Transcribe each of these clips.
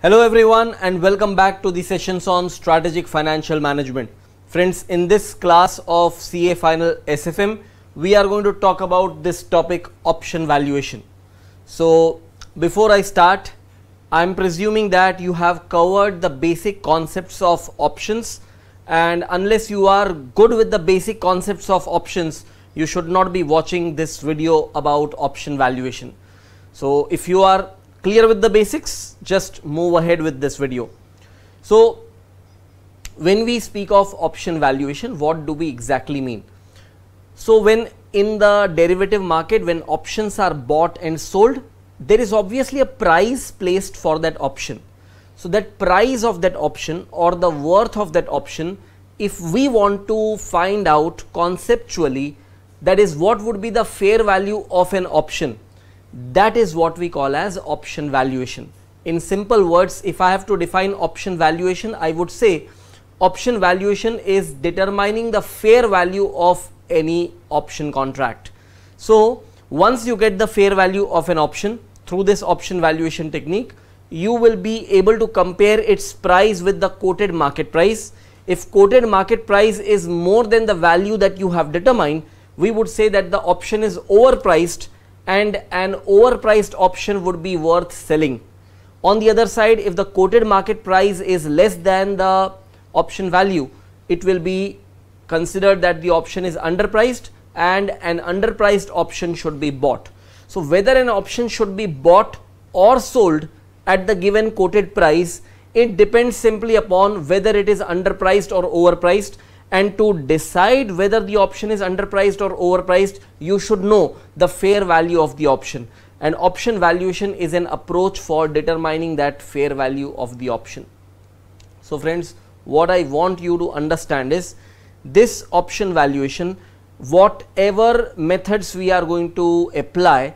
Hello everyone and welcome back to the sessions on strategic financial management. Friends, in this class of CA Final SFM, we are going to talk about this topic, option valuation. So before I start, I am presuming that you have covered the basic concepts of options, and unless you are good with the basic concepts of options, you should not be watching this video about option valuation. So if you are clear with the basics, just move ahead with this video. So when we speak of option valuation, what do we exactly mean? So when in the derivative market, when options are bought and sold, there is obviously a price placed for that option. So that price of that option or the worth of that option, if we want to find out conceptually, that is what would be the fair value of an option, that is what we call as option valuation. In simple words, if I have to define option valuation, I would say option valuation is determining the fair value of any option contract. So once you get the fair value of an option through this option valuation technique, you will be able to compare its price with the quoted market price. If quoted market price is more than the value that you have determined, we would say that the option is overpriced, and an overpriced option would be worth selling. On the other side, if the quoted market price is less than the option value, it will be considered that the option is underpriced and an underpriced option should be bought. So whether an option should be bought or sold at the given quoted price, it depends simply upon whether it is underpriced or overpriced. And to decide whether the option is underpriced or overpriced, you should know the fair value of the option. And option valuation is an approach for determining that fair value of the option. So friends, what I want you to understand is this option valuation, whatever methods we are going to apply,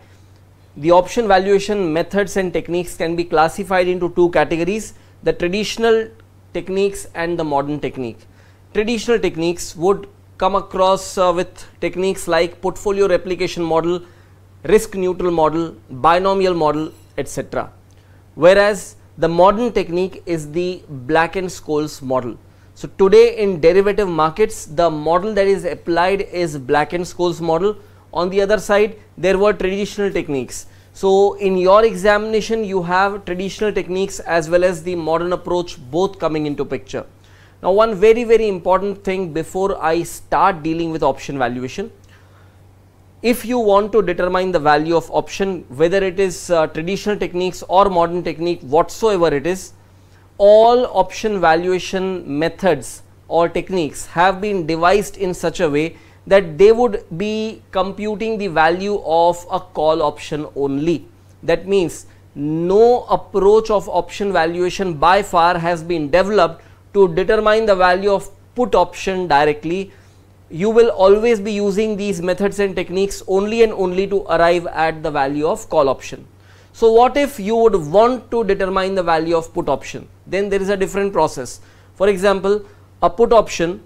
the option valuation methods and techniques can be classified into two categories: the traditional techniques and the modern technique. Traditional techniques would come across with techniques like portfolio replication model, risk neutral model, binomial model, etc. Whereas the modern technique is the Black and Scholes model. So today in derivative markets, the model that is applied is Black and Scholes model. On the other side, there were traditional techniques. So in your examination, you have traditional techniques as well as the modern approach both coming into picture. Now one very important thing before I start dealing with option valuation: if you want to determine the value of option, whether it is traditional techniques or modern technique, whatsoever it is, all option valuation methods or techniques have been devised in such a way that they would be computing the value of a call option only. That means no approach of option valuation by far has been developed to determine the value of put option directly. You will always be using these methods and techniques only and only to arrive at the value of call option. So what if you would want to determine the value of put option? Then there is a different process. For example, a put option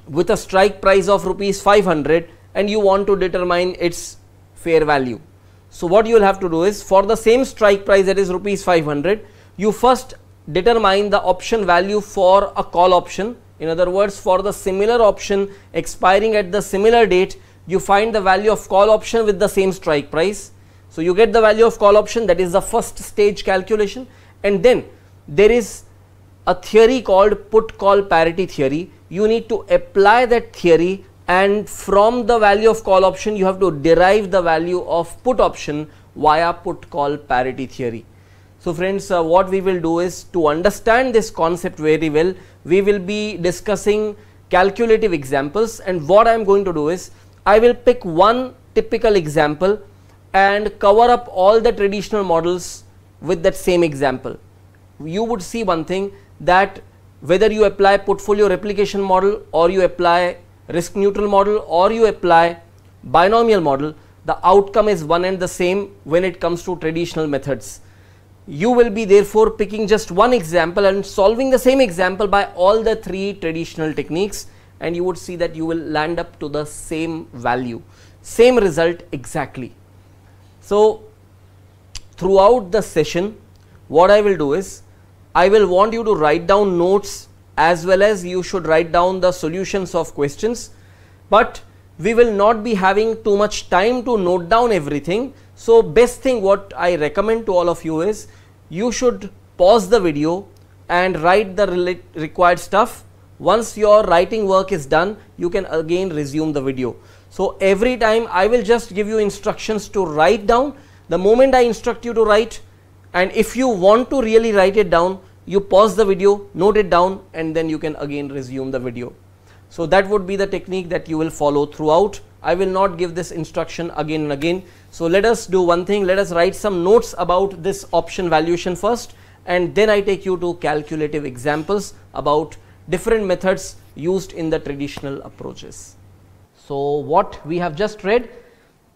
with a strike price of rupees 500 and you want to determine its fair value. So what you will have to do is, for the same strike price, that is rupees 500, you first determine the option value for a call option. In other words, for the similar option expiring at the similar date, you find the value of call option with the same strike price. So you get the value of call option, that is the first stage calculation. And then there is a theory called put call parity theory. You need to apply that theory, and from the value of call option you have to derive the value of put option via put call parity theory. So friends, what we will do is, to understand this concept very well, we will be discussing calculative examples, and what I am going to do is, I will pick one typical example and cover up all the traditional models with that same example. You would see one thing, that whether you apply portfolio replication model or you apply risk neutral model or you apply binomial model, the outcome is one and the same when it comes to traditional methods. You will be therefore picking just one example and solving the same example by all the three traditional techniques, and you would see that you will land up to the same value, same result exactly. So throughout the session, what I will do is, I will want you to write down notes as well as you should write down the solutions of questions, but we will not be having too much time to note down everything. So best thing what I recommend to all of you is, you should pause the video and write the required stuff. Once your writing work is done, you can again resume the video. So every time I will just give you instructions to write down. The moment I instruct you to write, and if you want to really write it down, you pause the video, note it down, and then you can again resume the video. So that would be the technique that you will follow throughout. I will not give this instruction again and again. So let us do one thing, let us write some notes about this option valuation first, and then I take you to calculative examples about different methods used in the traditional approaches. So what we have just read,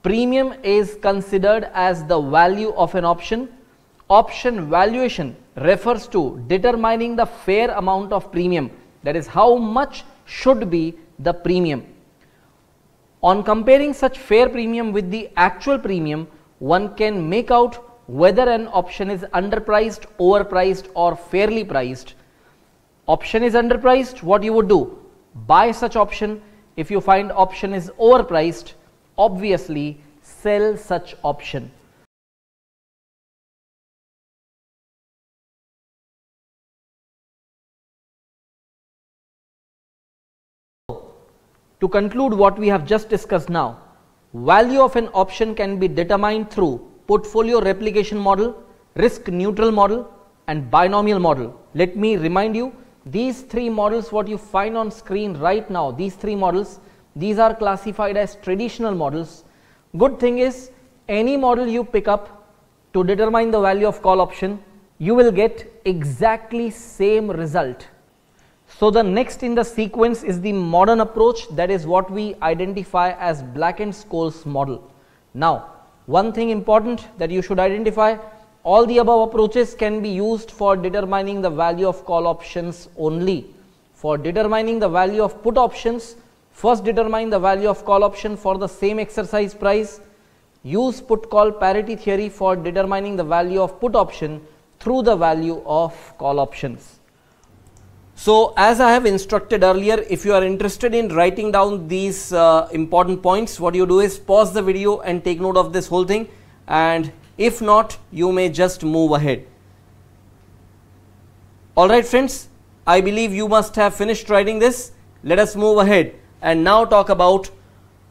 premium is considered as the value of an option. Option valuation refers to determining the fair amount of premium, that is how much should be the premium. On comparing such fair premium with the actual premium, one can make out whether an option is underpriced, overpriced or fairly priced. Option is underpriced, what you would do? Buy such option. If you find option is overpriced, obviously sell such option. To conclude what we have just discussed now, value of an option can be determined through portfolio replication model, risk neutral model and binomial model. Let me remind you, these three models what you find on screen right now, these three models, these are classified as traditional models. Good thing is, any model you pick up to determine the value of call option, you will get exactly same result. So the next in the sequence is the modern approach, that is what we identify as Black and Scholes model. Now, one thing important that you should identify, all the above approaches can be used for determining the value of call options only. For determining the value of put options, first determine the value of call option for the same exercise price. Use put call parity theory for determining the value of put option through the value of call options. So as I have instructed earlier, if you are interested in writing down these important points, what you do is pause the video and take note of this whole thing, and if not, you may just move ahead. Alright friends, I believe you must have finished writing this. Let us move ahead and now talk about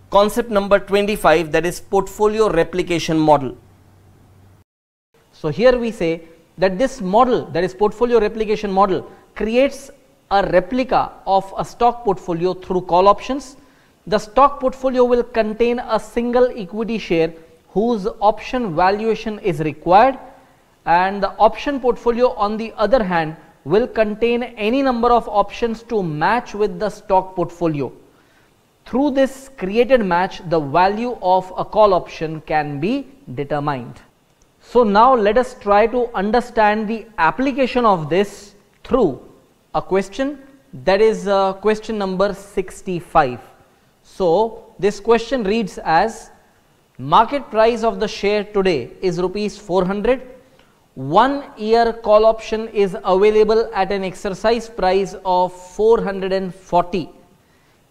concept number 25, that is portfolio replication model. So here we say that this model, that is portfolio replication model, creates a replica of a stock portfolio through call options. The stock portfolio will contain a single equity share whose option valuation is required, and the option portfolio on the other hand will contain any number of options to match with the stock portfolio. Through this created match, the value of a call option can be determined. So now let us try to understand the application of this through a question, that is question number 65. So this question reads as, market price of the share today is rupees 400. 1 year call option is available at an exercise price of 440.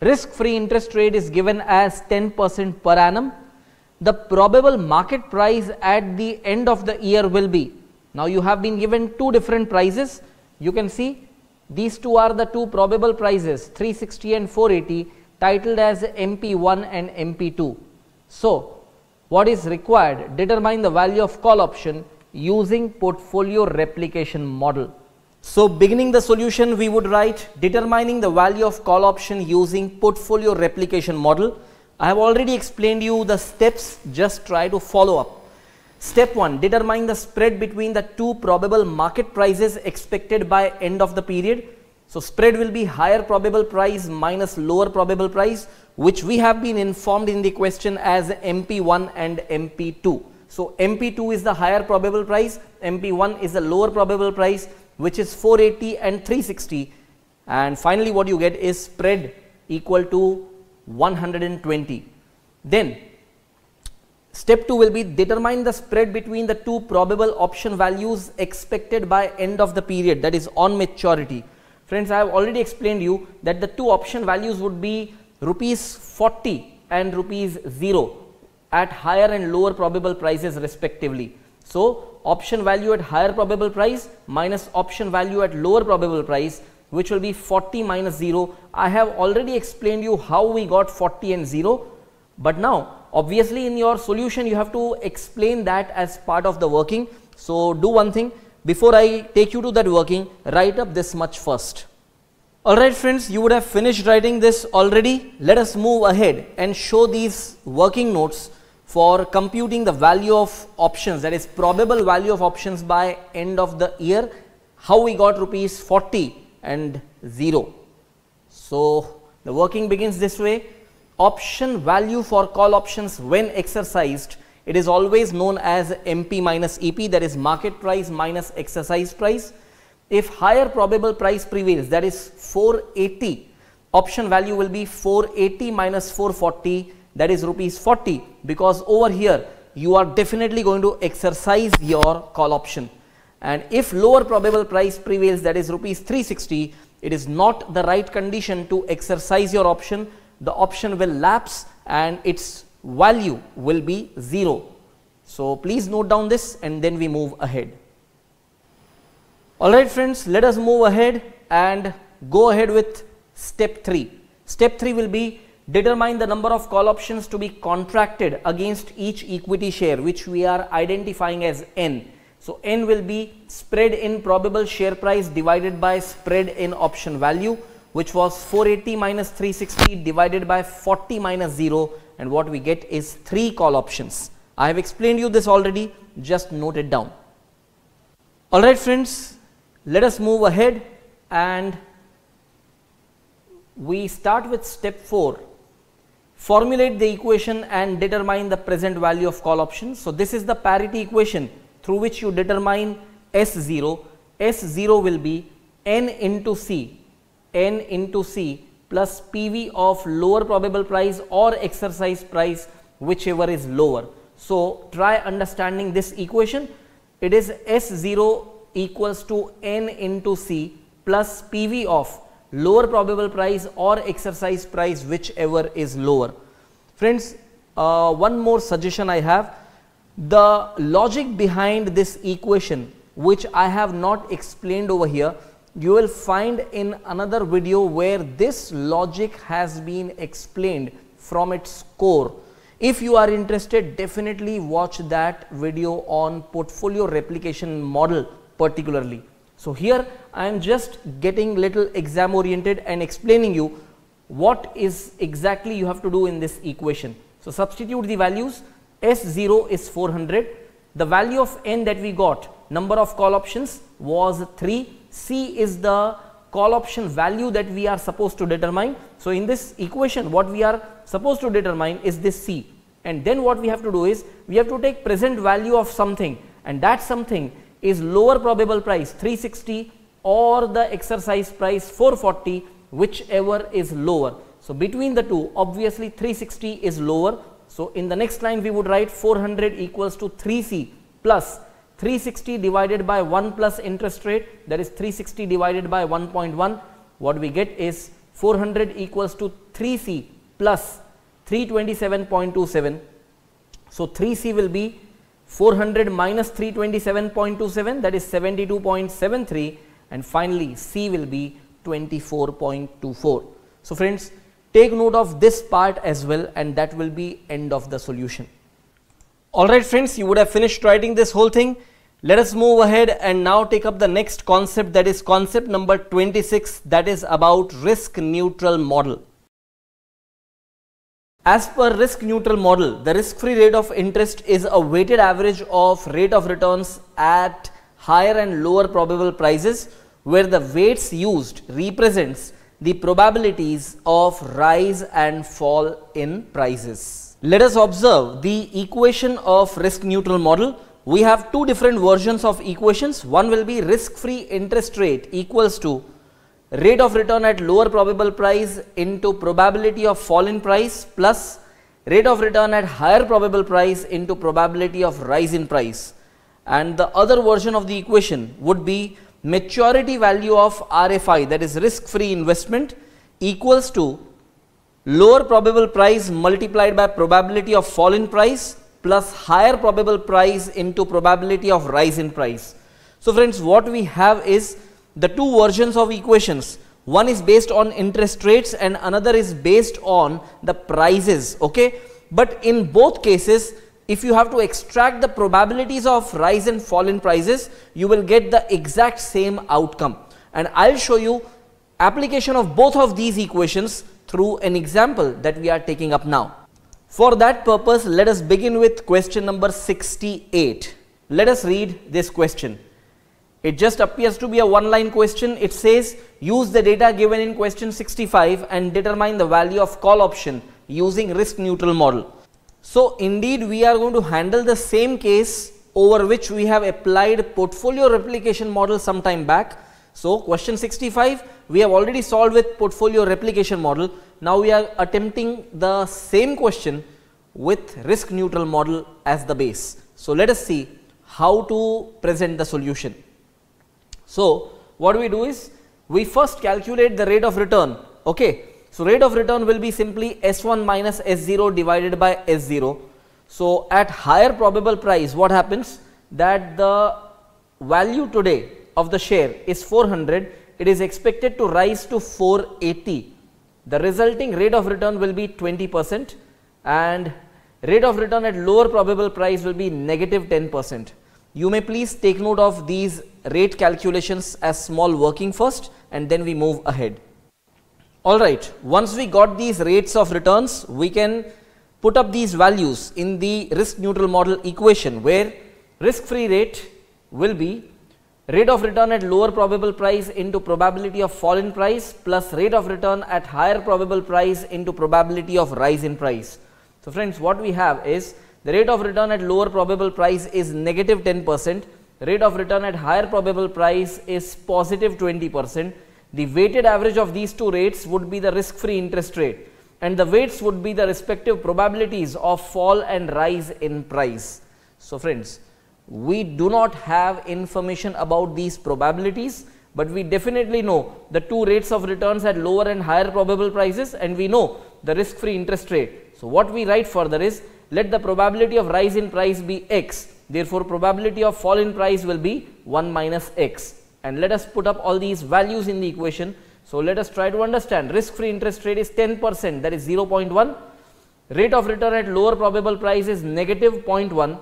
Risk free interest rate is given as 10% per annum. The probable market price at the end of the year will be, now you have been given two different prices. You can see these two are the two probable prices, 360 and 480, titled as MP1 and MP2. So what is required? Determine the value of call option using portfolio replication model. So beginning the solution, we would write determining the value of call option using portfolio replication model. I have already explained you the steps, just try to follow up. Step 1, determine the spread between the two probable market prices expected by end of the period. So spread will be higher probable price minus lower probable price, which we have been informed in the question as MP1 and MP2. So MP2 is the higher probable price, MP1 is the lower probable price, which is 480 and 360, and finally what you get is spread equal to 120. Then Step 2 will be determine the spread between the two probable option values expected by end of the period, that is on maturity. Friends, I have already explained you that the two option values would be rupees 40 and rupees 0 at higher and lower probable prices respectively. So option value at higher probable price minus option value at lower probable price, which will be 40 minus 0. I have already explained you how we got 40 and 0, but now obviously in your solution you have to explain that as part of the working. So do one thing, before I take you to that working, write up this much first. Alright friends, you would have finished writing this already. Let us move ahead and show these working notes for computing the value of options, that is probable value of options by end of the year, how we got rupees 40 and 0. So the working begins this way. Option value for call options when exercised, it is always known as MP minus EP, that is market price minus exercise price. If higher probable price prevails, that is 480, option value will be 480 minus 440, that is rupees 40, because over here you are definitely going to exercise your call option. And if lower probable price prevails, that is rupees 360, it is not the right condition to exercise your option. The option will lapse and its value will be 0. So please note down this and then we move ahead. Alright friends, let us move ahead and go ahead with step 3. Step 3 will be determine the number of call options to be contracted against each equity share, which we are identifying as N. So N will be spread in probable share price divided by spread in option value, which was 480 minus 360 divided by 40 minus 0, and what we get is 3 call options. I have explained you this already, just note it down. Alright friends, let us move ahead and we start with step 4. Formulate the equation and determine the present value of call options. So this is the parity equation through which you determine S0. S0 will be N into C plus PV of lower probable price or exercise price, whichever is lower. So try understanding this equation. It is S0 equals to N into C plus PV of lower probable price or exercise price, whichever is lower. Friends, one more suggestion I have. The logic behind this equation, which I have not explained over here, you will find in another video where this logic has been explained from its core. If you are interested, definitely watch that video on portfolio replication model particularly. So here I am just getting little exam oriented and explaining you what is exactly you have to do in this equation. So substitute the values. S0 is 400. The value of N that we got, number of call options, was 3. C is the call option value that we are supposed to determine. So in this equation, what we are supposed to determine is this C, and then what we have to do is we have to take present value of something, and that something is lower probable price 360 or the exercise price 440, whichever is lower. So between the two, obviously 360 is lower. So in the next line we would write 400 equals to 3C plus 360 divided by 1 plus interest rate, that is 360 divided by 1.1. What we get is 400 equals to 3C plus 327.27. So 3C will be 400 minus 327.27, that is 72.73, and finally C will be 24.24. So friends, take note of this part as well, and that will be end of the solution. Alright friends, you would have finished writing this whole thing. Let us move ahead and now take up the next concept, that is concept number 26, that is about risk neutral model. As per risk neutral model, the risk free rate of interest is a weighted average of rate of returns at higher and lower probable prices, where the weights used represents the probabilities of rise and fall in prices. Let us observe the equation of risk neutral model. We have two different versions of equations. One will be risk free interest rate equals to rate of return at lower probable price into probability of fall in price plus rate of return at higher probable price into probability of rise in price. And the other version of the equation would be maturity value of RFI, that is risk free investment, equals to lower probable price multiplied by probability of fall in price plus higher probable price into probability of rise in price. So friends, what we have is the two versions of equations. One is based on interest rates and another is based on the prices, okay? But in both cases, if you have to extract the probabilities of rise and fall in prices, you will get the exact same outcome. And I'll show you application of both of these equations through an example that we are taking up now. For that purpose, let us begin with question number 68. Let us read this question. It just appears to be a one-line question. It says, use the data given in question 65 and determine the value of call option using risk neutral model. So indeed, we are going to handle the same case over which we have applied portfolio replication model some time back. So question 65, we have already solved with portfolio replication model. Now we are attempting the same question with risk neutral model as the base. So let us see how to present the solution. So what we do is, we first calculate the rate of return, okay. So rate of return will be simply S1 minus S0 divided by S0. So at higher probable price, what happens, that the value today of the share is 400, it is expected to rise to 480. The resulting rate of return will be 20% and rate of return at lower probable price will be negative 10%. You may please take note of these rate calculations as small working first and then we move ahead. Alright, once we got these rates of returns, we can put up these values in the risk neutral model equation where risk free rate will be rate of return at lower probable price into probability of fall in price plus rate of return at higher probable price into probability of rise in price. So friends, what we have is the rate of return at lower probable price is negative 10%, rate of return at higher probable price is positive 20%. The weighted average of these two rates would be the risk-free interest rate and the weights would be the respective probabilities of fall and rise in price. So friends, we do not have information about these probabilities, but we definitely know the two rates of returns at lower and higher probable prices and we know the risk-free interest rate. So what we write further is, let the probability of rise in price be x, therefore probability of fall in price will be 1 minus x. And let us put up all these values in the equation. So let us try to understand. Risk-free interest rate is 10%, that is 0.1. Rate of return at lower probable price is negative 0.1.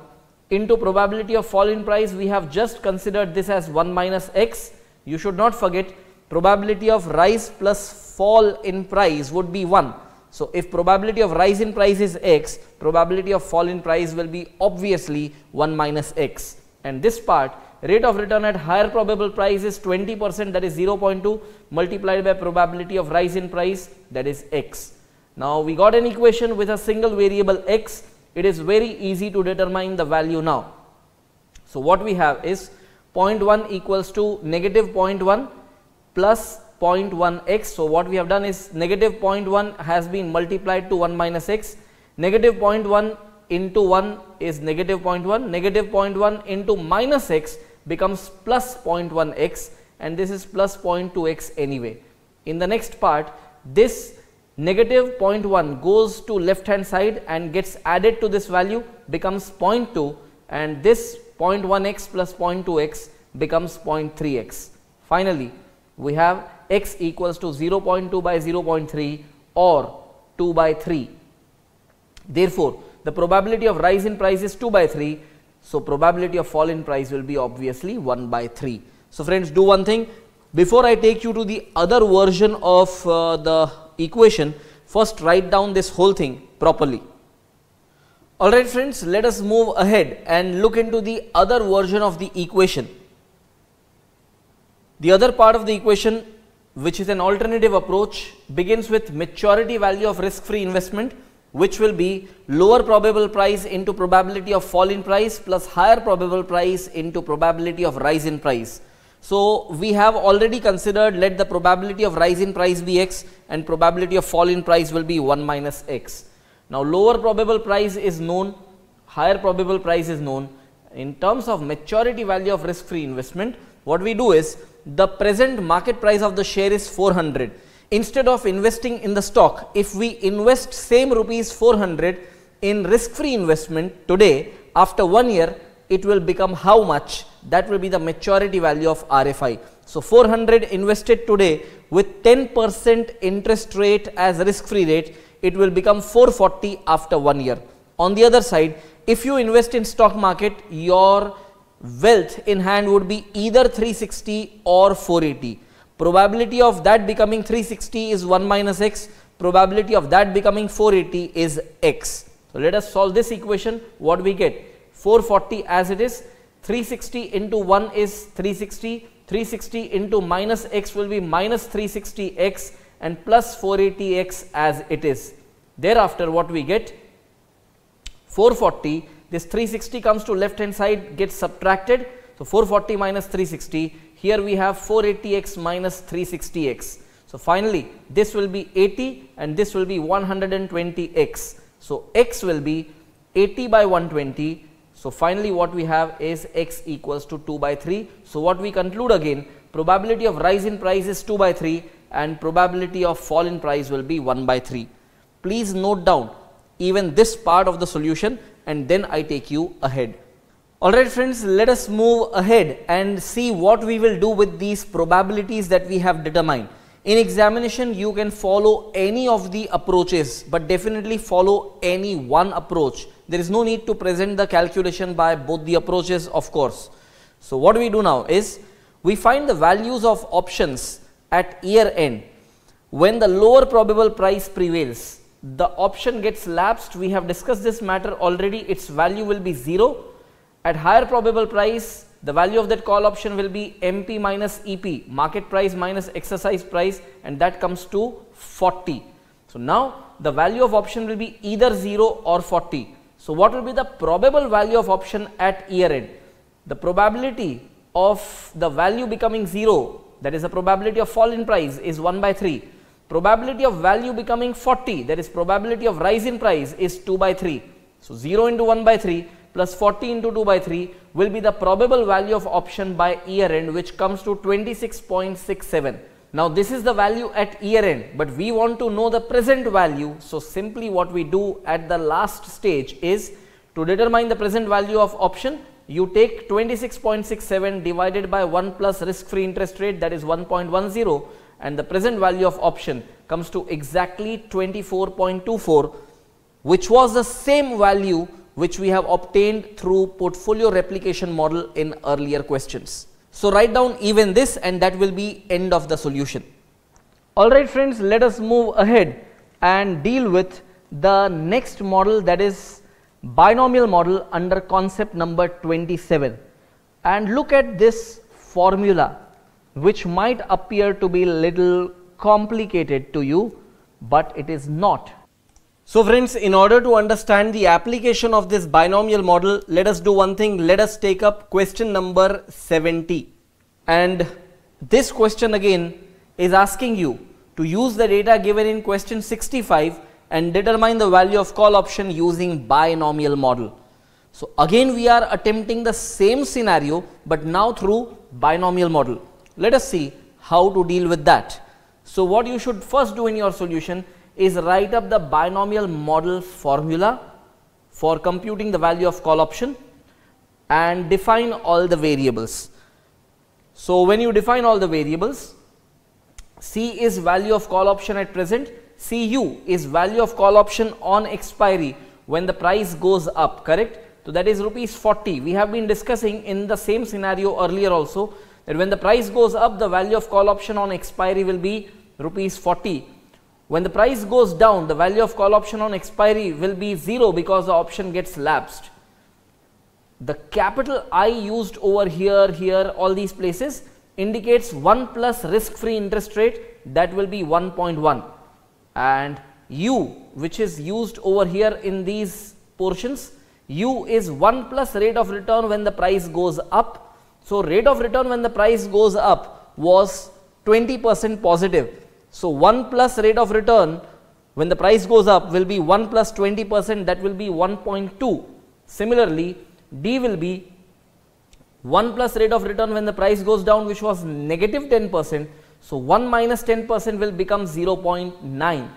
Into probability of fall in price, we have just considered this as 1 minus x. You should not forget, probability of rise plus fall in price would be 1. So if probability of rise in price is x, probability of fall in price will be obviously 1 minus x. And this part, rate of return at higher probable price is 20%, that is 0.2 multiplied by probability of rise in price, that is x. Now we got an equation with a single variable x. It is very easy to determine the value now. So what we have is 0.1 equals to negative 0.1 plus 0.1x. So what we have done is negative 0.1 has been multiplied to 1 minus x. Negative 0.1 into 1 is negative 0.1. Negative 0.1 into minus x becomes plus 0.1x and this is plus 0.2x anyway. In the next part, this negative 0.1 goes to left hand side and gets added to this value, becomes 0.2, and this 0.1x plus 0.2x becomes 0.3x. Finally, we have x equals to 0.2 by 0.3 or 2 by 3. Therefore, the probability of rise in price is 2 by 3. So probability of fall in price will be obviously 1 by 3. So friends, do one thing. Before I take you to the other version of the equation, first write down this whole thing properly. Alright friends, let us move ahead and look into the other version of the equation. The other part of the equation, which is an alternative approach, begins with maturity value of risk-free investment, which will be lower probable price into probability of fall in price plus higher probable price into probability of rise in price. So we have already considered, let the probability of rise in price be x and probability of fall in price will be 1 minus x. Now lower probable price is known, higher probable price is known. In terms of maturity value of risk free investment, what we do is the present market price of the share is 400. Instead of investing in the stock, if we invest same rupees 400 in risk free investment today, after 1 year it will become how much? That will be the maturity value of RFI. So 400 invested today with 10% interest rate as risk free rate, it will become 440 after 1 year. On the other side, if you invest in stock market, your wealth in hand would be either 360 or 480. Probability of that becoming 360 is 1 minus x. Probability of that becoming 480 is x. So let us solve this equation. What we get? 440 as it is. 360 into 1 is 360. 360 into minus x will be minus 360x and plus 480x as it is. Thereafter what we get? 440. This 360 comes to left hand side, gets subtracted. So 440 minus 360. Here we have 480x minus 360x. So finally this will be 80 and this will be 120x. So x will be 80 by 120. So finally what we have is x equals to 2 by 3. So what we conclude again, probability of rise in price is 2 by 3 and probability of fall in price will be 1 by 3. Please note down even this part of the solution and then I take you ahead. Alright friends, let us move ahead and see what we will do with these probabilities that we have determined. In examination you can follow any of the approaches, but definitely follow any one approach. There is no need to present the calculation by both the approaches, of course. So what we do now is we find the values of options at year end. When the lower probable price prevails, the option gets lapsed. We have discussed this matter already. Its value will be 0. At higher probable price, the value of that call option will be MP minus EP, market price minus exercise price, and that comes to 40. So now the value of option will be either 0 or 40. So what will be the probable value of option at year end? The probability of the value becoming 0, that is the probability of fall in price, is 1 by 3. Probability of value becoming 40, that is probability of rise in price, is 2 by 3. So 0 into 1 by 3 plus 40 into 2 by 3 will be the probable value of option by year end, which comes to 26.67. Now this is the value at year end, but we want to know the present value. So simply what we do at the last stage is to determine the present value of option. You take 26.67 divided by 1 plus risk free interest rate, that is 1.10, and the present value of option comes to exactly 24.24, which was the same value which we have obtained through portfolio replication model in earlier questions. So write down even this and that will be end of the solution. Alright friends, let us move ahead and deal with the next model, that is binomial model under concept number 27. And look at this formula, which might appear to be little complicated to you, but it is not. So friends, in order to understand the application of this binomial model, let us do one thing. Let us take up question number 70. And this question again is asking you to use the data given in question 65 and determine the value of call option using binomial model. So again we are attempting the same scenario, but now through binomial model. Let us see how to deal with that. So what you should first do in your solution is write up the binomial model formula for computing the value of call option and define all the variables. So when you define all the variables, C is value of call option at present, CU is value of call option on expiry when the price goes up, correct? So that is rupees 40. We have been discussing in the same scenario earlier also that when the price goes up, the value of call option on expiry will be rupees 40. When the price goes down, the value of call option on expiry will be 0 because the option gets lapsed. The capital I used over here, all these places indicates 1 plus risk free interest rate, that will be 1.1, and U, which is used over here in these portions, U is 1 plus rate of return when the price goes up. So rate of return when the price goes up was 20% positive. So 1 plus rate of return when the price goes up will be 1 plus 20%, that will be 1.2. Similarly, D will be 1 plus rate of return when the price goes down, which was negative 10%. So 1 minus 10% will become 0.9.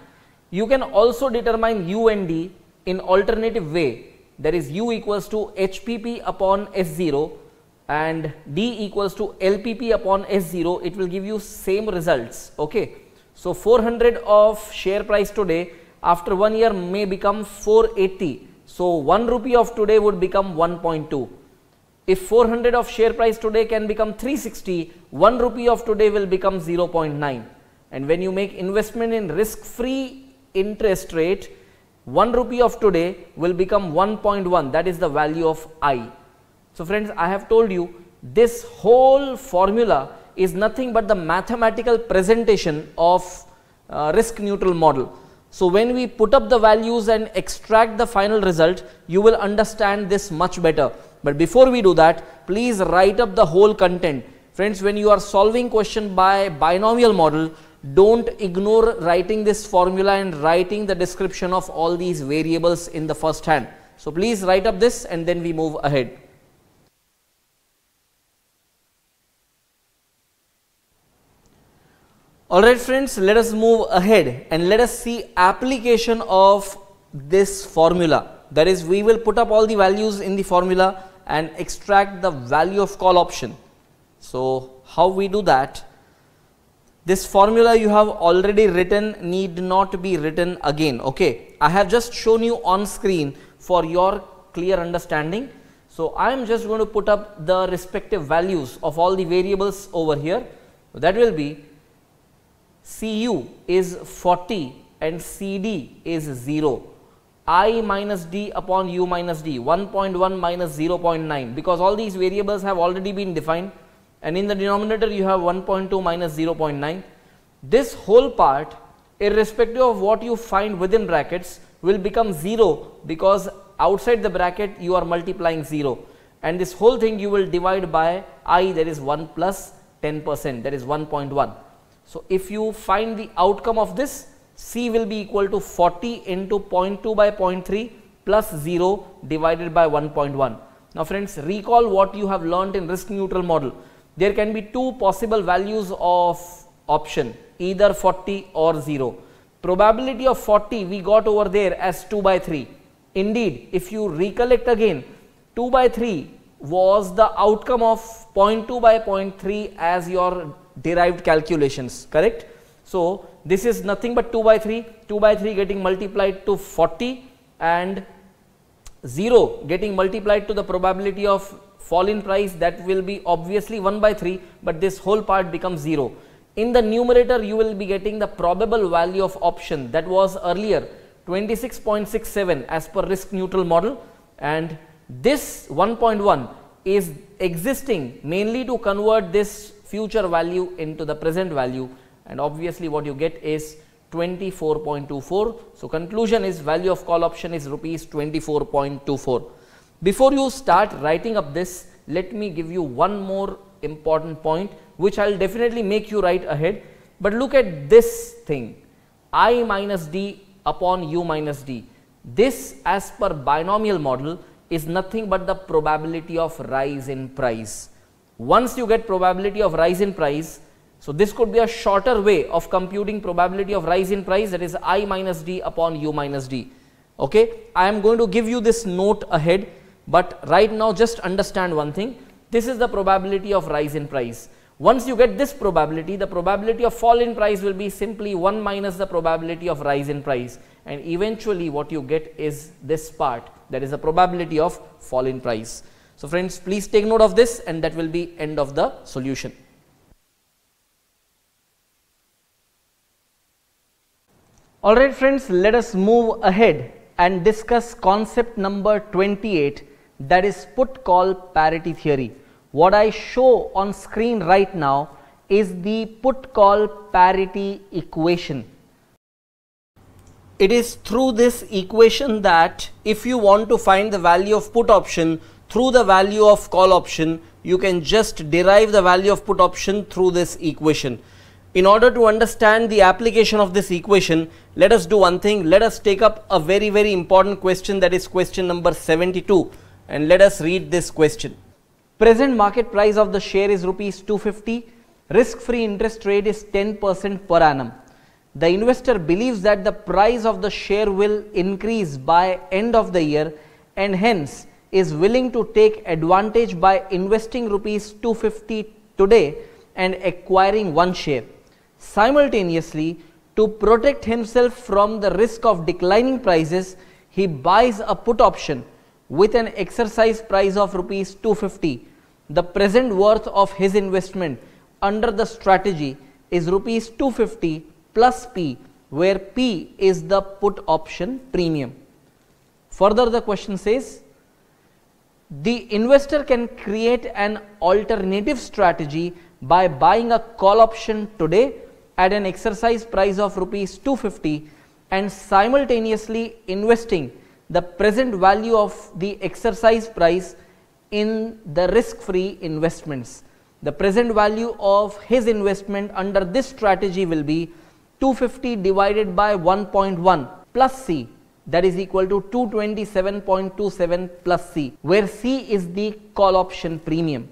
You can also determine U and D in alternative way. That is, U equals to HPP upon S0 and D equals to LPP upon S0. It will give you same results. Okay. So 400 of share price today, after 1 year may become 480. So 1 rupee of today would become 1.2. If 400 of share price today can become 360, 1 rupee of today will become 0.9. And when you make investment in risk-free interest rate, 1 rupee of today will become 1.1. That is the value of I. So friends, I have told you this whole formula is nothing but the mathematical presentation of risk neutral model. So when we put up the values and extract the final result, you will understand this much better. But before we do that, please write up the whole content. Friends, when you are solving question by binomial model, don't ignore writing this formula and writing the description of all these variables in the first hand. So please write up this and then we move ahead. Alright friends, let us move ahead and let us see application of this formula. That is, we will put up all the values in the formula and extract the value of call option. So how we do that? This formula you have already written, need not be written again. Okay, I have just shown you on screen for your clear understanding. So I am just going to put up the respective values of all the variables over here. So that will be CU is 40 and CD is 0. I minus D upon U minus D, 1.1 minus 0.9, because all these variables have already been defined, and in the denominator you have 1.2 minus 0.9. This whole part, irrespective of what you find within brackets, will become 0 because outside the bracket you are multiplying 0, and this whole thing you will divide by I, that is 1 plus 10%, that is 1.1. So if you find the outcome of this, C will be equal to 40 into 0.2 by 0.3 plus 0 divided by 1.1. Now friends, recall what you have learnt in risk neutral model. There can be two possible values of option, either 40 or 0. Probability of 40 we got over there as 2 by 3. Indeed, if you recollect again, 2 by 3 was the outcome of 0.2 by 0.3 as your derived calculations, correct? So this is nothing but 2 by 3, 2 by 3 getting multiplied to 40 and 0 getting multiplied to the probability of fall in price, that will be obviously 1 by 3, but this whole part becomes 0. In the numerator you will be getting the probable value of option, that was earlier 26.67 as per risk neutral model, and this 1.1 is existing mainly to convert this future value into the present value, and obviously what you get is 24.24. So conclusion is value of call option is rupees 24.24. Before you start writing up this, let me give you one more important point which I will definitely make you write ahead. But look at this thing, I minus D upon U minus D. This as per binomial model is nothing but the probability of rise in price. Once you get probability of rise in price, so this could be a shorter way of computing probability of rise in price, that is I minus D upon U minus D. Okay, I am going to give you this note ahead, but right now just understand one thing. This is the probability of rise in price. Once you get this probability, the probability of fall in price will be simply 1 minus the probability of rise in price, and eventually what you get is this part, that is the probability of fall in price. So friends, please take note of this, and that will be end of the solution. Alright friends, let us move ahead and discuss concept number 28, that is put call parity theory. What I show on screen right now is the put call parity equation. It is through this equation that if you want to find the value of put option through the value of call option, you can just derive the value of put option through this equation. In order to understand the application of this equation, let us do one thing. Let us take up a very important question, that is question number 72, and let us read this question. Present market price of the share is rupees 250. Risk-free interest rate is 10% per annum. The investor believes that the price of the share will increase by end of the year and hence is willing to take advantage by investing rupees 250 today and acquiring one share. Simultaneously, to protect himself from the risk of declining prices, he buys a put option with an exercise price of rupees 250. The present worth of his investment under the strategy is rupees 250 plus P, where P is the put option premium. Further, the question says, the investor can create an alternative strategy by buying a call option today at an exercise price of rupees 250 and simultaneously investing the present value of the exercise price in the risk-free investments. The present value of his investment under this strategy will be 250 divided by 1.1 plus C, that is equal to 227.27 plus C, where C is the call option premium.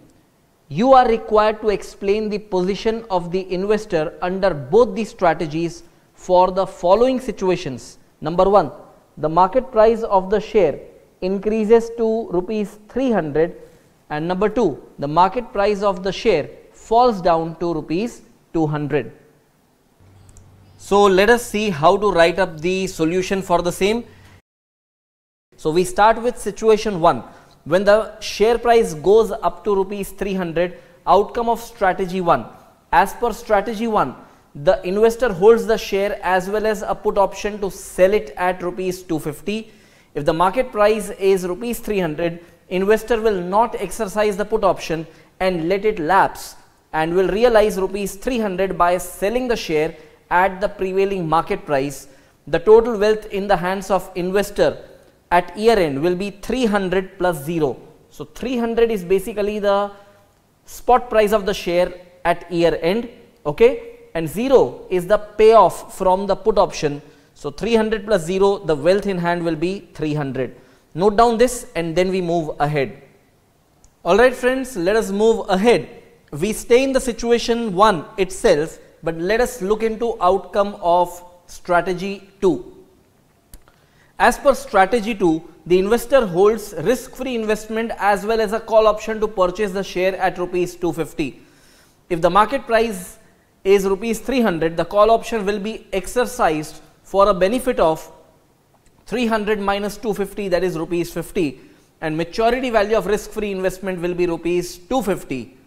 You are required to explain the position of the investor under both the strategies for the following situations. Number 1, the market price of the share increases to rupees 300, and number 2, the market price of the share falls down to rupees 200. So let us see how to write up the solution for the same. So we start with situation 1. When the share price goes up to rupees 300, outcome of strategy 1. As per strategy 1, the investor holds the share as well as a put option to sell it at rupees 250. If the market price is rupees 300, investor will not exercise the put option and let it lapse and will realize rupees 300 by selling the share at the prevailing market price. The total wealth in the hands of investor at year end will be 300 plus 0. So 300 is basically the spot price of the share at year end, okay, and 0 is the payoff from the put option. So 300 plus 0, the wealth in hand will be 300. Note down this and then we move ahead. Alright friends, let us move ahead. We stay in the situation 1 itself, but let us look into outcome of strategy 2. As per strategy 2, the investor holds risk-free investment as well as a call option to purchase the share at rupees 250. If the market price is rupees 300, the call option will be exercised for a benefit of 300 minus 250, that is rupees 50, and maturity value of risk-free investment will be rupees 250.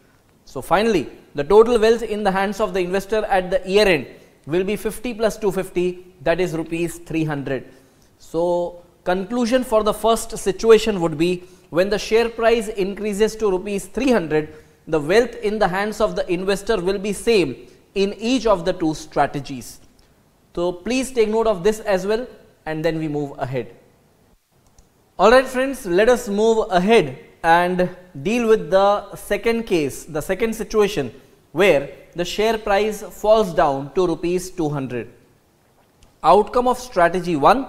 So finally, the total wealth in the hands of the investor at the year end will be 50 plus 250, that is rupees 300. So conclusion for the first situation would be, when the share price increases to rupees 300, the wealth in the hands of the investor will be same in each of the two strategies. So please take note of this as well and then we move ahead. Alright friends, let us move ahead and deal with the second case, the second situation where the share price falls down to rupees 200. Outcome of strategy 1.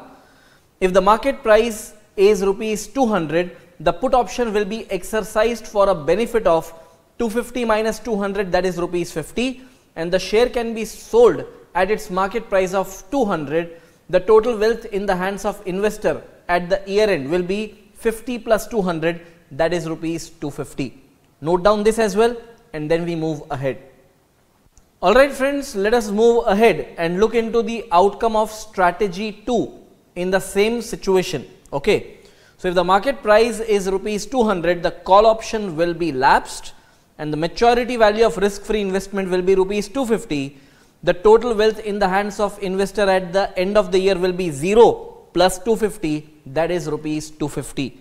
If the market price is rupees 200, the put option will be exercised for a benefit of 250 minus 200, that is rupees 50, and the share can be sold at its market price of 200. The total wealth in the hands of investor at the year end will be 50 plus 200, that is rupees 250. Note down this as well and then we move ahead. Alright friends, let us move ahead and look into the outcome of strategy 2 in the same situation. Okay, so if the market price is rupees 200, the call option will be lapsed and the maturity value of risk-free investment will be rupees 250. The total wealth in the hands of investor at the end of the year will be 0 plus 250, that is rupees 250.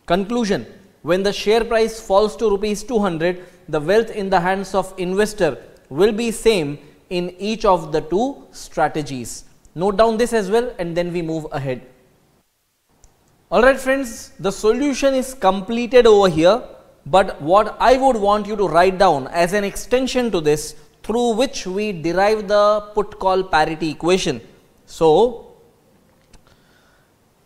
Conclusion, when the share price falls to rupees 200, the wealth in the hands of investor will be same in each of the two strategies. Note down this as well and then we move ahead. Alright friends, the solution is completed over here, but what I would want you to write down as an extension to this through which we derive the put call parity equation. So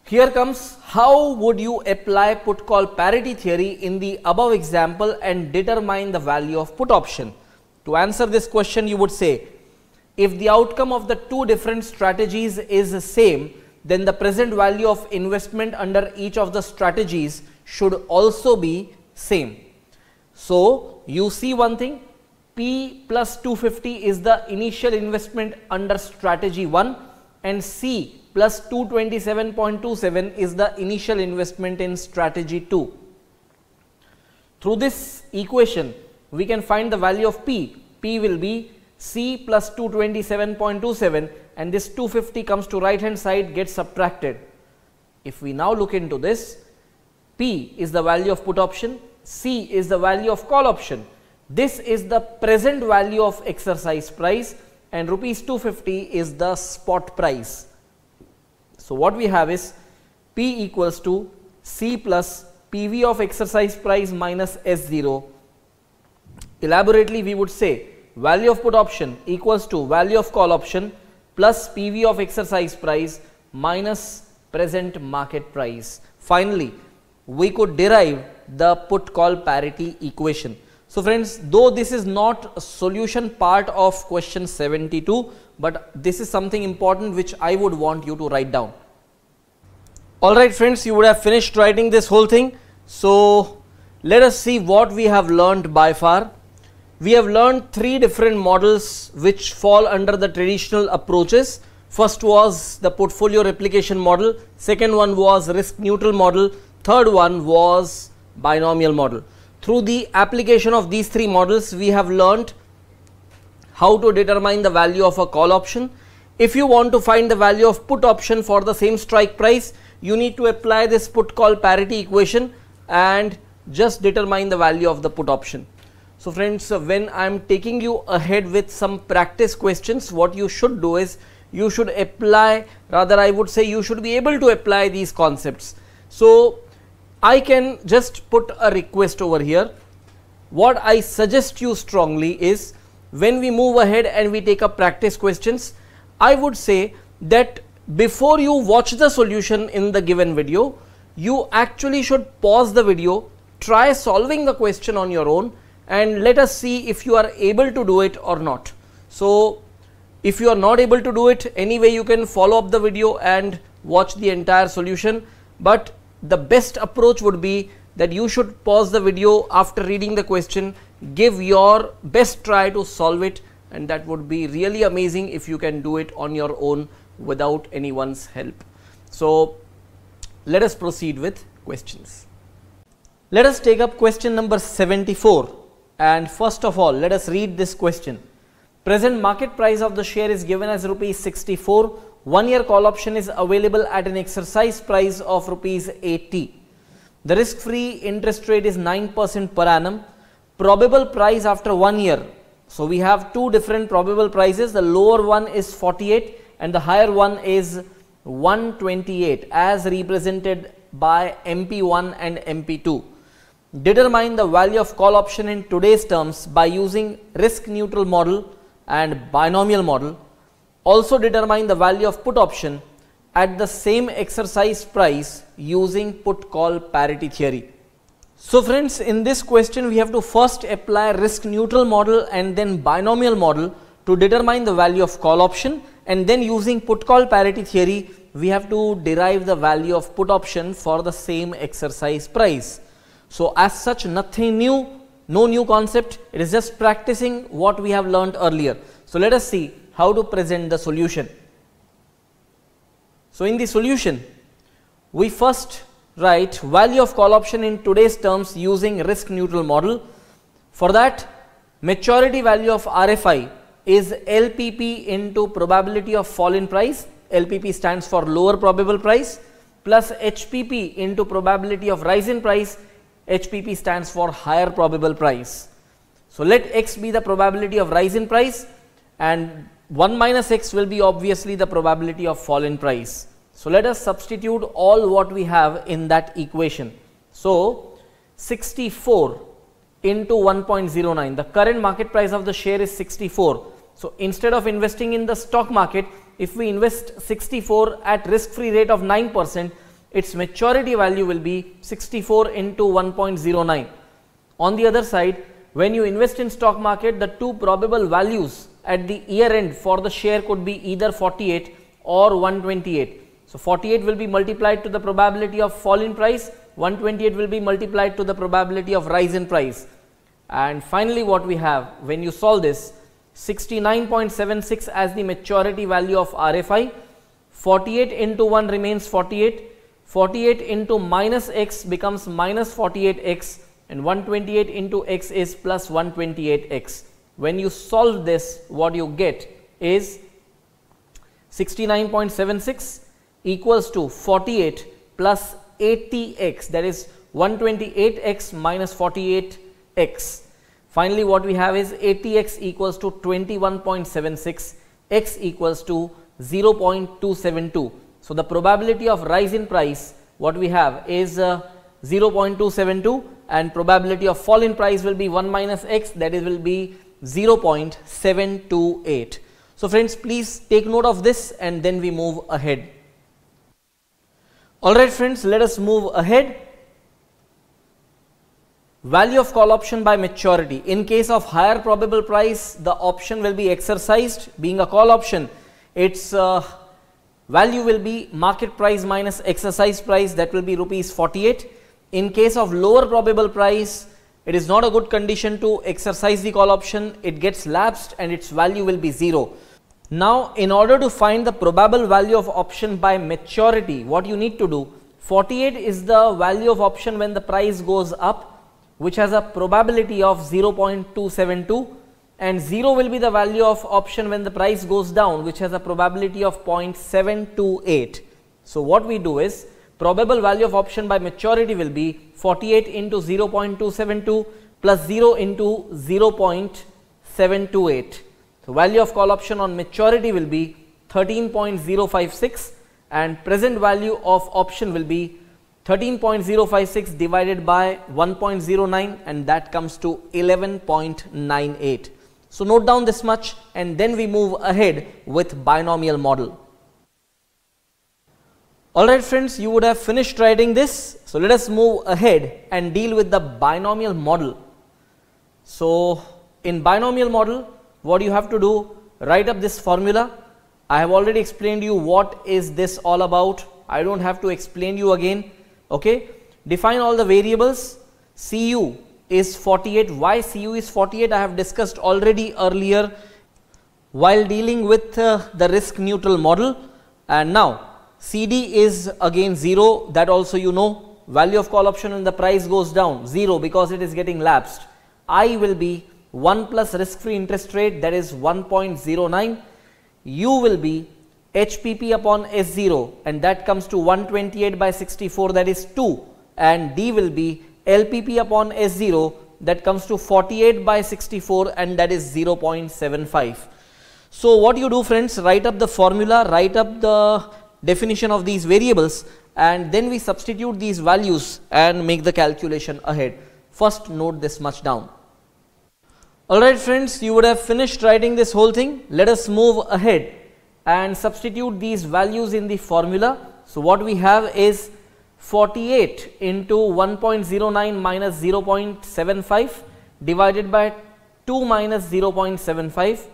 here comes how would you apply put call parity theory in the above example and determine the value of put option. To answer this question, you would say, if the outcome of the two different strategies is the same, then the present value of investment under each of the strategies should also be same. So you see one thing, P plus 250 is the initial investment under strategy 1 and C plus 227.27 is the initial investment in strategy 2. Through this equation, we can find the value of P. P will be C plus 227.27 and this 250 comes to right hand side, gets subtracted. If we now look into this, P is the value of put option, C is the value of call option. This is the present value of exercise price and rupees 250 is the spot price. So what we have is P equals to C plus PV of exercise price minus S0. Elaborately, we would say value of put option equals to value of call option plus PV of exercise price minus present market price. Finally, we could derive the put call parity equation. So friends, though this is not a solution part of question 72, but this is something important which I would want you to write down. Alright friends, you would have finished writing this whole thing. So let us see what we have learned by far. We have learned three different models which fall under the traditional approaches. First was the portfolio replication model, second one was risk neutral model, third one was binomial model. Through the application of these three models, we have learned how to determine the value of a call option. If you want to find the value of put option for the same strike price, you need to apply this put call parity equation and just determine the value of the put option. So friends, when I am taking you ahead with some practice questions, what you should do is you should apply, rather I would say you should be able to apply these concepts. So I can just put a request over here. What I suggest you strongly is when we move ahead and we take up practice questions, I would say that before you watch the solution in the given video, you actually should pause the video, try solving the question on your own and let us see if you are able to do it or not. So if you are not able to do it, anyway you can follow up the video and watch the entire solution, but the best approach would be that you should pause the video after reading the question, give your best try to solve it, and that would be really amazing if you can do it on your own without anyone's help. So let us proceed with questions. Let us take up question number 74, and first of all let us read this question. Present market price of the share is given as rupees 64. 1 year call option is available at an exercise price of rupees 80. The risk free interest rate is 9% per annum. Probable price after 1 year. So we have two different probable prices. The lower one is 48 and the higher one is 128 as represented by MP1 and MP2. Determine the value of call option in today's terms by using risk neutral model and binomial model. Also determine the value of put option at the same exercise price using put call parity theory. So friends, in this question we have to first apply risk neutral model and then binomial model to determine the value of call option, and then using put call parity theory we have to derive the value of put option for the same exercise price. So as such, nothing new, no new concept, it is just practicing what we have learned earlier. So let us see how to present the solution. So in the solution, we first write value of call option in today's terms using risk neutral model. For that, maturity value of RFI is LPP into probability of fall in price. LPP stands for lower probable price, plus HPP into probability of rise in price. HPP stands for higher probable price. So let X be the probability of rise in price and 1 minus X will be obviously the probability of fall in price. So let us substitute all what we have in that equation. So 64 into 1.09. The current market price of the share is 64. So instead of investing in the stock market, if we invest 64 at risk-free rate of 9%, its maturity value will be 64 into 1.09. On the other side, when you invest in stock market, the two probable values at the year end for the share could be either 48 or 128. So 48 will be multiplied to the probability of fall in price, 128 will be multiplied to the probability of rise in price. And finally what we have, when you solve this, 69.76 as the maturity value of RFI, 48 into 1 remains 48, 48 into minus x becomes minus 48x, and 128 into x is plus 128x. When you solve this, what you get is 69.76 equals to 48 plus 80x, that is 128x minus 48x. Finally, what we have is 80x equals to 21.76, x equals to 0.272. So the probability of rise in price, what we have is 0.272, and probability of fall in price will be 1 minus x, that is will be 0.728. So friends, please take note of this and then we move ahead. Alright friends, let us move ahead. Value of call option by maturity. In case of higher probable price, the option will be exercised. Being a call option, its value will be market price minus exercise price, that will be rupees 48. In case of lower probable price, it is not a good condition to exercise the call option. It gets lapsed and its value will be 0. Now, in order to find the probable value of option by maturity, what you need to do, 48 is the value of option when the price goes up, which has a probability of 0.272, and 0 will be the value of option when the price goes down, which has a probability of 0.728. So what we do is, probable value of option by maturity will be 48 into 0.272 plus 0 into 0.728. So value of call option on maturity will be 13.056, and present value of option will be 13.056 divided by 1.09, and that comes to 11.98. So note down this much and then we move ahead with binomial model. Alright friends, you would have finished writing this. So let us move ahead and deal with the binomial model. So in binomial model, what you have to do, write up this formula. I have already explained you what is this all about. I don't have to explain you again. Okay, define all the variables. Cu is 48. Why Cu is 48? I have discussed already earlier while dealing with the risk neutral model. And now CD is again 0, that also you know. Value of call option when the price goes down, 0 because it is getting lapsed. I will be 1 plus risk free interest rate, that is 1.09. U will be HPP upon S0, and that comes to 128 by 64, that is 2, and D will be LPP upon S0, that comes to 48 by 64, and that is 0.75. So what you do friends, write up the formula, write up the definition of these variables, and then we substitute these values and make the calculation ahead. First note this much down. Alright friends, you would have finished writing this whole thing. Let us move ahead and substitute these values in the formula. So what we have is 48 into 1.09 minus 0.75 divided by 2 minus 0.75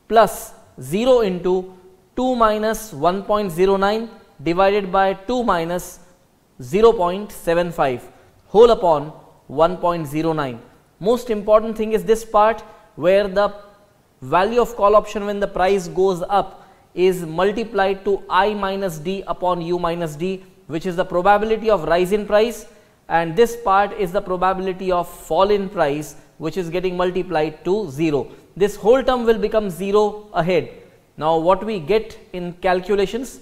plus 0 into 2 minus 1.09 divided by 2 minus 0.75 whole upon 1.09. Most important thing is this part where the value of call option when the price goes up is multiplied to I minus D upon U minus D, which is the probability of rise in price, and this part is the probability of fall in price, which is getting multiplied to 0. This whole term will become 0 ahead. Now what we get in calculations,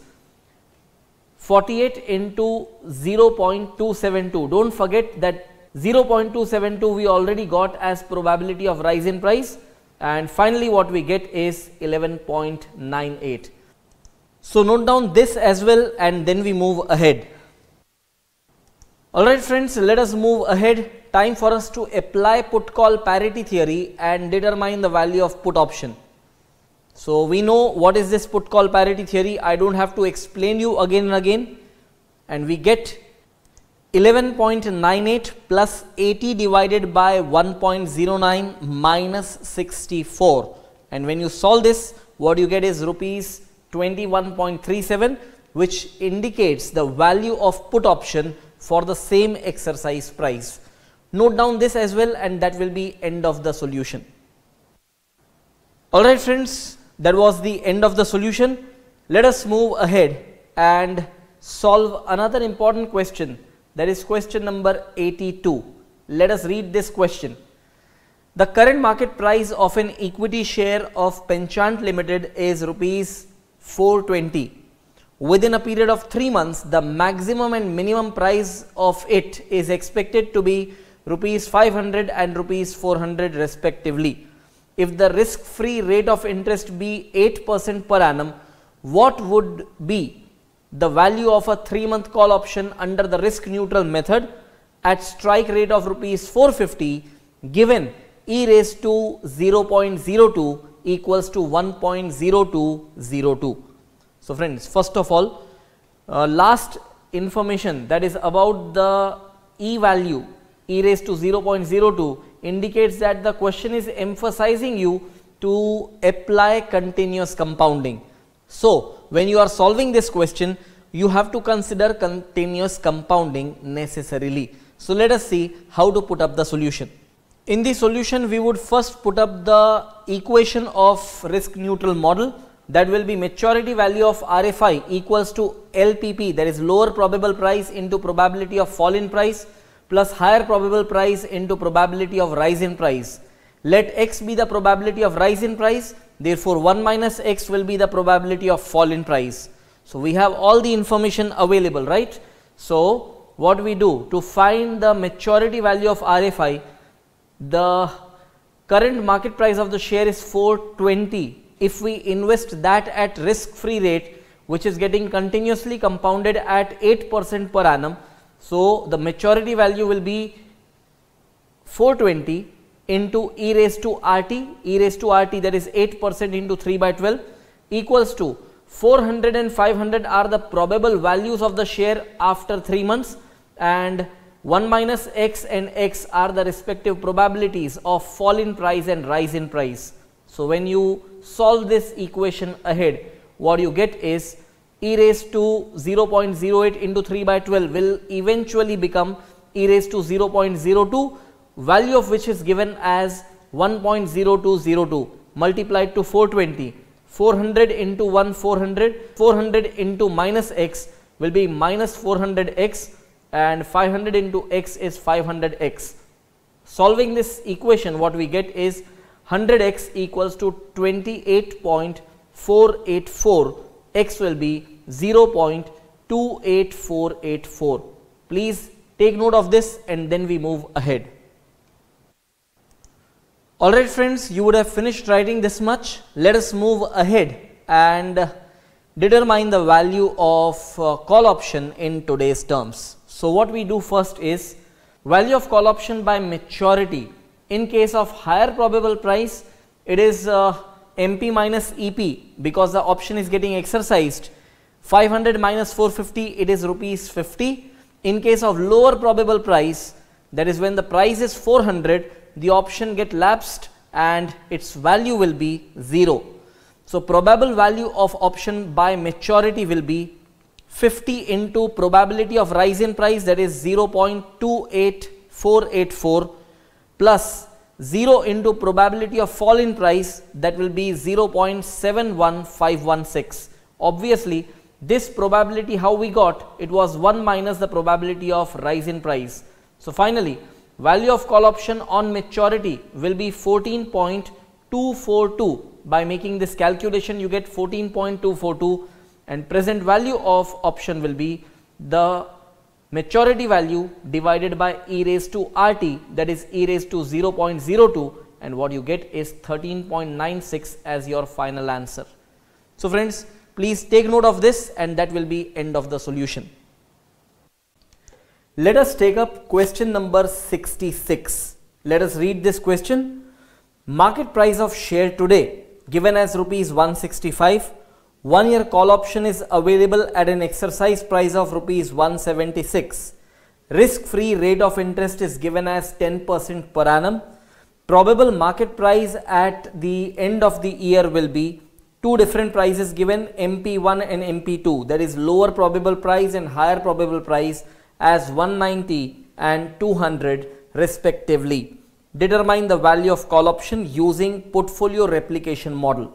48 into 0.272. Don't forget that 0.272 we already got as probability of rise in price, and finally what we get is 11.98. So note down this as well and then we move ahead. Alright friends, let us move ahead. time for us to apply put call parity theory and determine the value of put option. So we know what is this put call parity theory. I don't have to explain you again and again, and we get 11.98 plus 80 divided by 1.09 minus 64, and when you solve this, what you get is rupees 21.37, which indicates the value of put option for the same exercise price. Note down this as well, and that will be end of the solution. Alright friends, that was the end of the solution. Let us move ahead and solve another important question, that is question number 82. Let us read this question. The current market price of an equity share of Penchant Limited is rupees 420. Within a period of 3 months, the maximum and minimum price of it is expected to be rupees 500 and rupees 400 respectively. If the risk-free rate of interest be 8% per annum, what would be the value of a 3-month call option under the risk neutral method at strike rate of rupees 450 given e raised to 0.02 equals to 1.0202. So friends, first of all, last information, that is about the e value, e raised to 0.02, indicates that the question is emphasizing you to apply continuous compounding. So when you are solving this question, you have to consider continuous compounding necessarily. So let us see how to put up the solution. In the solution, we would first put up the equation of risk neutral model, that will be maturity value of RFI equals to LPP, that is lower probable price into probability of fall in price plus higher probable price into probability of rise in price. Let x be the probability of rise in price, therefore 1 minus x will be the probability of fall in price. So we have all the information available, right? So what we do to find the maturity value of RFI, the current market price of the share is 420. If we invest that at risk free rate, which is getting continuously compounded at 8% per annum, so the maturity value will be 420 into e raised to RT, that is 8% into 3 by 12 equals to 400 and 500 are the probable values of the share after 3 months, and 1 minus x and x are the respective probabilities of fall in price and rise in price. So when you solve this equation ahead, what you get is e raised to 0.08 into 3 by 12 will eventually become e raised to 0.02, value of which is given as 1.0202 multiplied to 420. 400 into 1 400, 400 into minus x will be minus 400x, and 500 into x is 500x. Solving this equation, what we get is 100x equals to 28.484, x will be 0.28484. Please take note of this and then we move ahead. Alright friends, you would have finished writing this much. Let us move ahead and determine the value of call option in today's terms. So what we do first is value of call option by maturity. In case of higher probable price, it is MP minus EP because the option is getting exercised. 500 minus 450, it is rupees 50. In case of lower probable price, that is when the price is 400, the option get lapsed and its value will be 0. So probable value of option by maturity will be 50 into probability of rise in price, that is 0.28484, plus 0 into probability of fall in price, that will be 0.71516. Obviously this probability how we got, it was 1 minus the probability of rise in price. So finally value of call option on maturity will be 14.242. By making this calculation you get 14.242, and present value of option will be the maturity value divided by e raised to RT, that is e raised to 0.02, and what you get is 13.96 as your final answer. So friends, please take note of this and that will be end of the solution. Let us take up question number 66. Let us read this question. Market price of share today given as rupees 165. 1 year call option is available at an exercise price of rupees 176. Risk-free rate of interest is given as 10% per annum. Probable market price at the end of the year will be two different prices given, MP1 and MP2, that is lower probable price and higher probable price as 190 and 200 respectively. Determine the value of call option using portfolio replication model.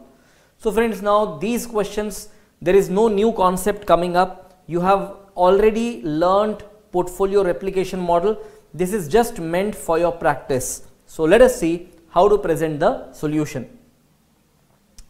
So friends, now these questions, there is no new concept coming up. You have already learned portfolio replication model. This is just meant for your practice. So let us see how to present the solution.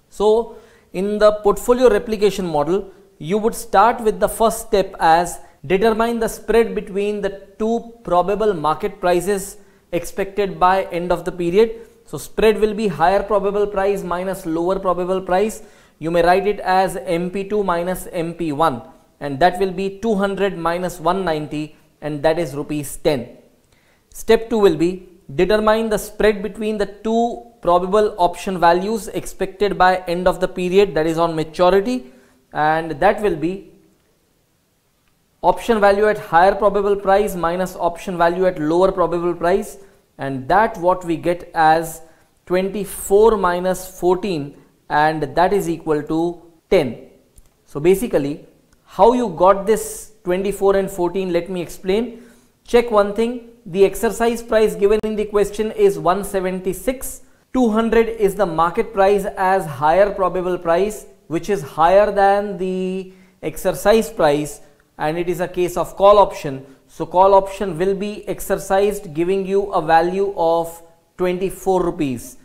So in the portfolio replication model, you would start with the first step as determine the spread between the two probable market prices expected by end of the period. So spread will be higher probable price minus lower probable price. You may write it as MP2 minus MP1, and that will be 200 minus 190, and that is rupees 10. Step 2 will be determine the spread between the two probable option values expected by end of the period, that is on maturity, and that will be option value at higher probable price minus option value at lower probable price, and that what we get as 24 minus 14, and that is equal to 10. So basically how you got this 24 and 14, let me explain. Check one thing, the exercise price given in the question is 176. 200 is the market price as higher probable price, which is higher than the exercise price, and it is a case of call option. So call option will be exercised giving you a value of 24 rupees.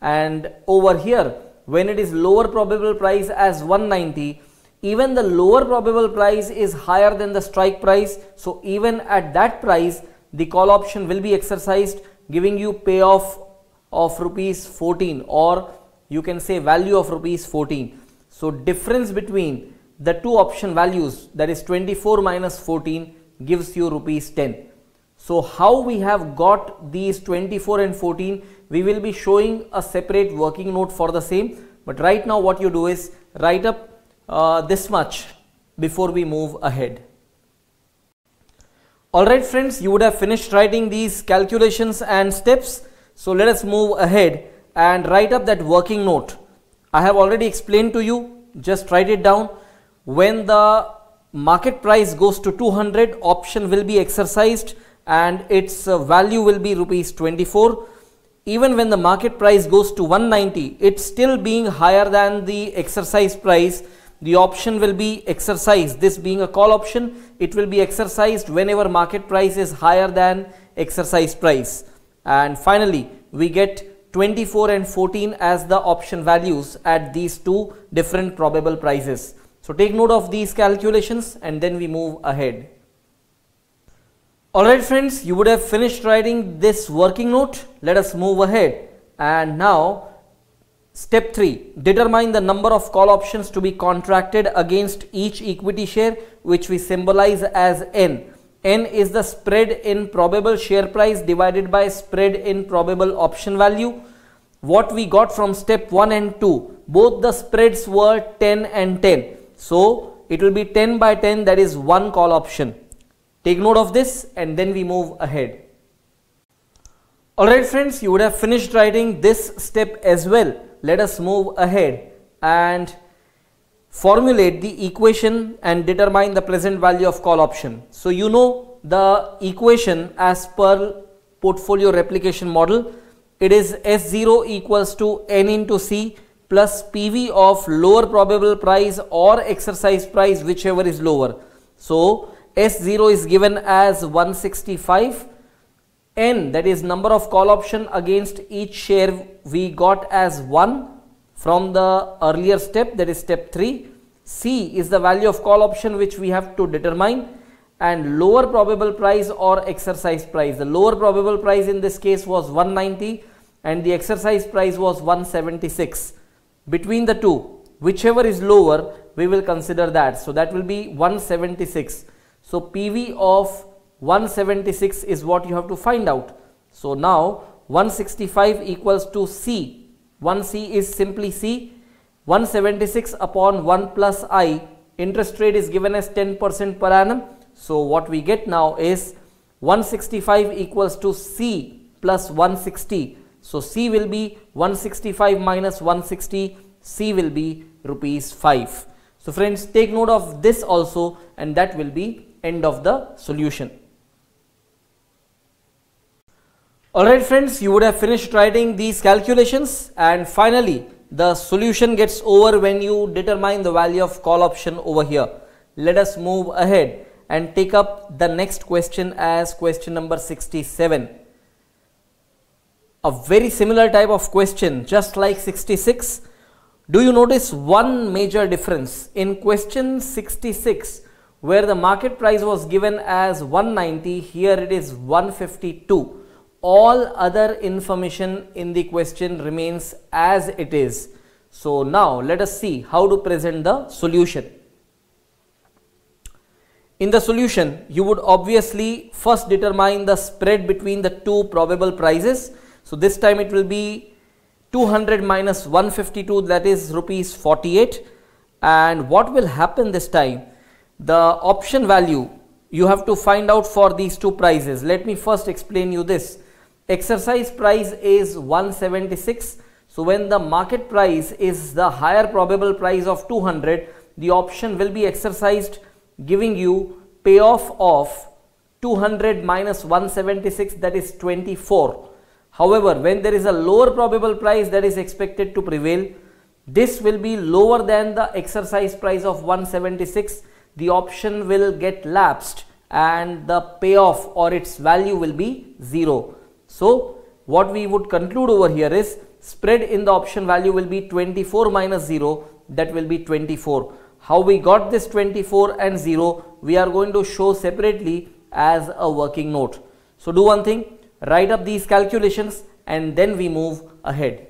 And over here, when it is lower probable price as 190, even the lower probable price is higher than the strike price. So even at that price, the call option will be exercised giving you payoff of rupees 14, or you can say value of rupees 14. So difference between the two option values, that is 24 minus 14, gives you rupees 10. So how we have got these 24 and 14, we will be showing a separate working note for the same, but right now what you do is write up this much before we move ahead. Alright friends, you would have finished writing these calculations and steps. So let us move ahead and write up that working note. I have already explained to you, just write it down. When the market price goes to 200, option will be exercised and its value will be rupees 24. Even when the market price goes to 190, it's still being higher than the exercise price. The option will be exercised. This being a call option, it will be exercised whenever market price is higher than exercise price. And finally, we get 24 and 14 as the option values at these two different probable prices. So take note of these calculations and then we move ahead. Alright friends, you would have finished writing this working note. Let us move ahead. And now step 3, determine the number of call options to be contracted against each equity share, which we symbolize as N. N is the spread in probable share price divided by spread in probable option value. What we got from step 1 and 2, both the spreads were 10 and 10. So it will be 10 by 10, that is one call option. Take note of this and then we move ahead. Alright friends, you would have finished writing this step as well. Let us move ahead and formulate the equation and determine the present value of call option. So you know the equation as per portfolio replication model. It is S0 equals to N into C plus PV of lower probable price or exercise price, whichever is lower. So S0 is given as 165. N, that is number of call option against each share, we got as 1 from the earlier step, that is step 3. C is the value of call option which we have to determine, and lower probable price or exercise price. The lower probable price in this case was 190 and the exercise price was 176. Between the two, whichever is lower, we will consider that. So that will be 176. So PV of 176 is what you have to find out. So now 165 equals to C. 1C is simply C. 176 upon 1 plus I. Interest rate is given as 10% per annum. So what we get now is 165 equals to C plus 160. So C will be 165 minus 160. C will be rupees 5. So friends, take note of this also, and that will be end of the solution. Alright friends, you would have finished writing these calculations, and finally the solution gets over when you determine the value of call option over here. Let us move ahead and take up the next question as question number 67. A very similar type of question, just like 66. Do you notice one major difference? In question 66, where the market price was given as 190, here it is 152. All other information in the question remains as it is. So now let us see how to present the solution. In the solution, you would obviously first determine the spread between the two probable prices. So this time it will be 200 minus 152, that is rupees 48. And what will happen this time? The option value you have to find out for these two prices. Let me first explain you this. Exercise price is 176. So when the market price is the higher probable price of 200, the option will be exercised, giving you payoff of 200 minus 176, that is 24. However, when there is a lower probable price that is expected to prevail, this will be lower than the exercise price of 176. The option will get lapsed and the payoff or its value will be 0. So what we would conclude over here is spread in the option value will be 24 minus 0, that will be 24. How we got this 24 and 0, we are going to show separately as a working note. So do one thing, write up these calculations and then we move ahead.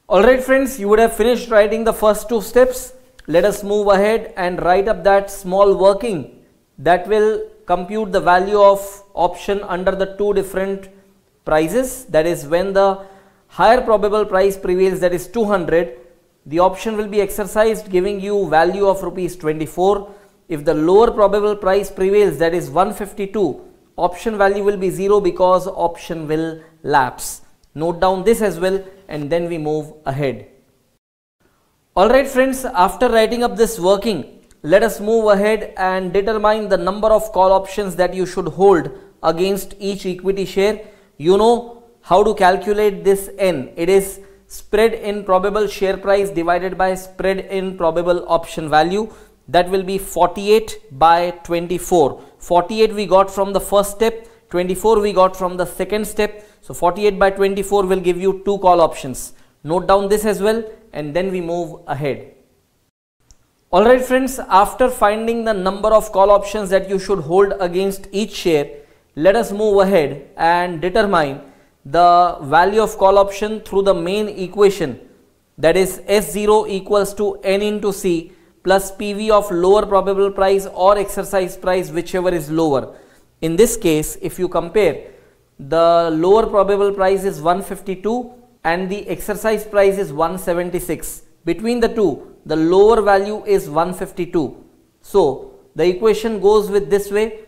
Alright friends, you would have finished writing the first two steps. Let us move ahead and write up that small working that will compute the value of option under the two different prices. That is, when the higher probable price prevails, that is 200, the option will be exercised, giving you value of rupees 24. If the lower probable price prevails, that is 152, option value will be 0 because option will lapse. Note down this as well and then we move ahead. Alright friends, after writing up this working, let us move ahead and determine the number of call options that you should hold against each equity share. You know how to calculate this N. It is spread in probable share price divided by spread in probable option value. That will be 48 by 24. 48 we got from the first step, 24 we got from the second step. So 48 by 24 will give you two call options. Note down this as well and then we move ahead. Alright friends, after finding the number of call options that you should hold against each share, let us move ahead and determine the value of call option through the main equation, that is S0 equals to N into C plus PV of lower probable price or exercise price, whichever is lower. In this case, if you compare, the lower probable price is 152 and the exercise price is 176. Between the two, the lower value is 152. So the equation goes with this way.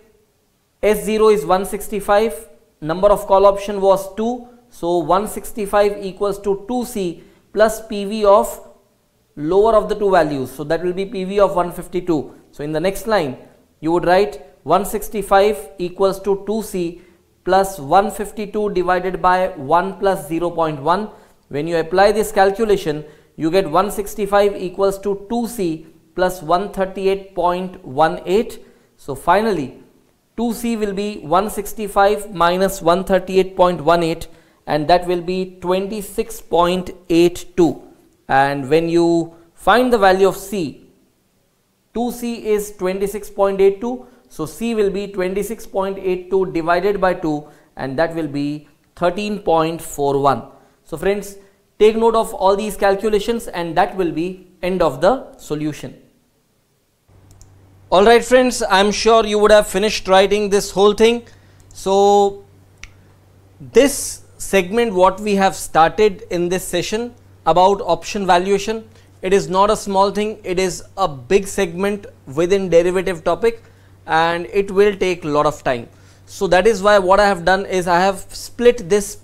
S0 is 165, number of call option was 2. So 165 equals to 2C plus PV of lower of the two values. So that will be PV of 152. So in the next line, you would write 165 equals to 2C plus 152 divided by 1 plus 0.1. When you apply this calculation, you get 165 equals to 2C plus 138.18. So finally, 2C will be 165 minus 138.18 and that will be 26.82. And when you find the value of C, 2C is 26.82. So C will be 26.82 divided by 2 and that will be 13.41. So friends, take note of all these calculations and that will be end of the solution. Alright friends, I am sure you would have finished writing this whole thing. So this segment what we have started in this session about option valuation, it is not a small thing, it is a big segment within derivative topic and it will take a lot of time. So that is why what I have done is I have split this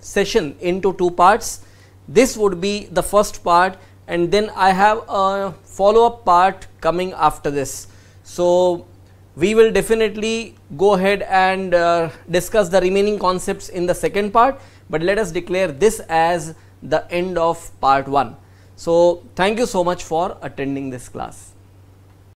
session into two parts. This would be the first part and then I have a follow-up part coming after this. So we will definitely go ahead and discuss the remaining concepts in the second part, but let us declare this as the end of part 1. So thank you so much for attending this class.